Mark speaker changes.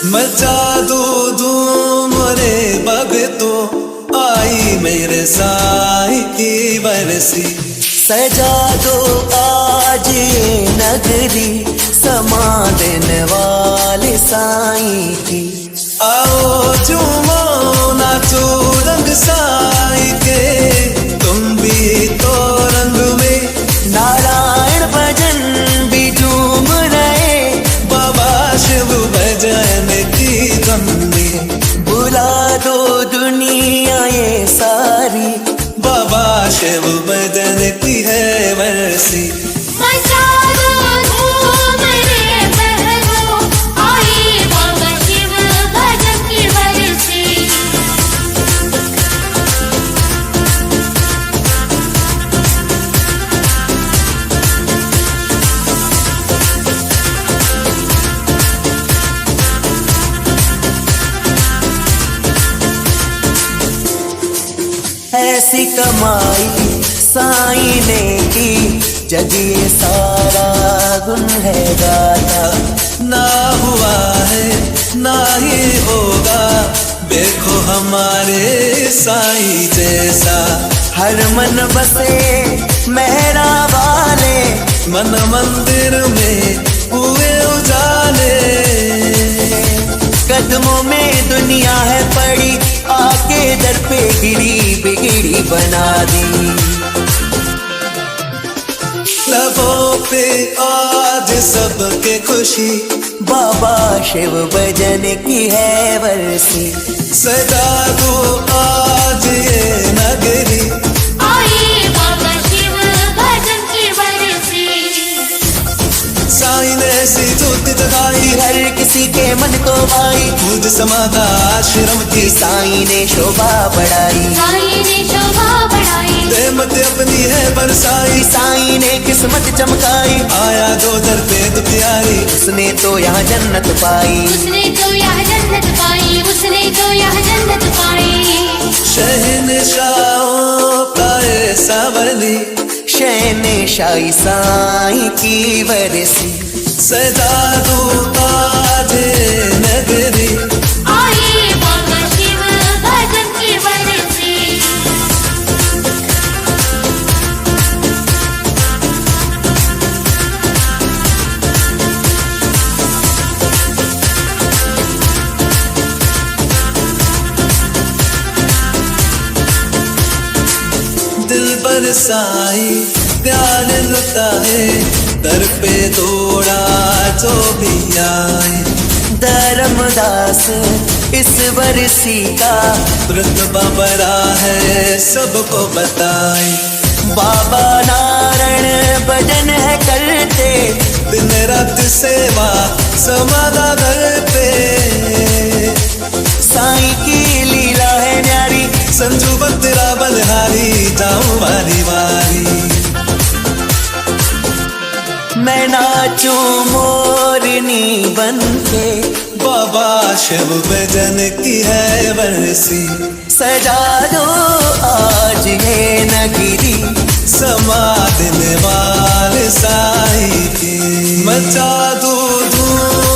Speaker 1: मचा दो धूम रे भगतो, आई मेरे साईं की बरसी।
Speaker 2: सजा दो आज ये नगरी, समा देने वाले साईं की।
Speaker 1: आओ झूमो नाचो रंग साईं के, तुम भी तो रंग में।
Speaker 2: नारायण भजन भी झूम रहे,
Speaker 1: बाबा शिव भजन की धम में।
Speaker 2: बुला दो दुनिया ये सारी,
Speaker 1: बाबा शिव भजन की है बरसी।
Speaker 3: मचा दो धूम रे बहनो, आई बाबा शिव भजन की बरसी।
Speaker 2: ऐसी कमाई साईं ने की, जग ये सारा गुन है गाता।
Speaker 1: ना हुआ है ना ही होगा, देखो हमारे साईं जैसा।
Speaker 2: हर मन बसे मेहरा वाले,
Speaker 1: मन मंदिर में हुए उजाले।
Speaker 2: कदमों में दुनिया है पड़ी, आके दर पे गिरी बिगड़ी बना दी।
Speaker 1: लबों पे आज सबके खुशी,
Speaker 2: बाबा शिव भजन की है बरसी।
Speaker 1: सजा दो आज ये नगरी,
Speaker 3: आई बाबा शिव भजन की बरसी।
Speaker 1: साईं ने ऐसी ज्योति जगाई,
Speaker 2: हर किसी के मन को भाई।
Speaker 1: खुद समाधा आश्रम की,
Speaker 2: साईं ने शोभा बढ़ाई।
Speaker 3: साईं ने शोभा बढ़ाई,
Speaker 1: रहमत अपनी है बरसाई।
Speaker 2: साईं ने किस्मत चमकाई,
Speaker 1: आया दो दर पे दुखियारी,
Speaker 2: उसने तो यहाँ जन्नत पाई।
Speaker 3: उसने तो यह जन्नत पाई, उसने तो यह जन्नत पाई।
Speaker 1: शहनशाहों का ऐसा वली,
Speaker 2: शहनशाही साईं की बरसी।
Speaker 1: सजा दो आज ये नगरी,
Speaker 3: आई बाबा शिव भजन की बरसी।
Speaker 1: दिल बरसाई प्यार लुटाए, दर पे दौड़ा जो भी आए।
Speaker 2: धर्मदास इस बरसी का,
Speaker 1: रुतबा बड़ा है सबको बताए।
Speaker 2: बाबा नारायण भजन है करते,
Speaker 1: दिन रात सेवा समाधा घर पे।
Speaker 2: साईं की लीला है न्यारी,
Speaker 1: संजू बंदरा बलहारी, जाऊं बारी बारी।
Speaker 2: मैं नाचूं मोरनी बनके,
Speaker 1: बाबा शिव भजन की है बरसी।
Speaker 2: सजा दो आज ये नगरी,
Speaker 1: समा देने वाले साईं की। मचा दो धूम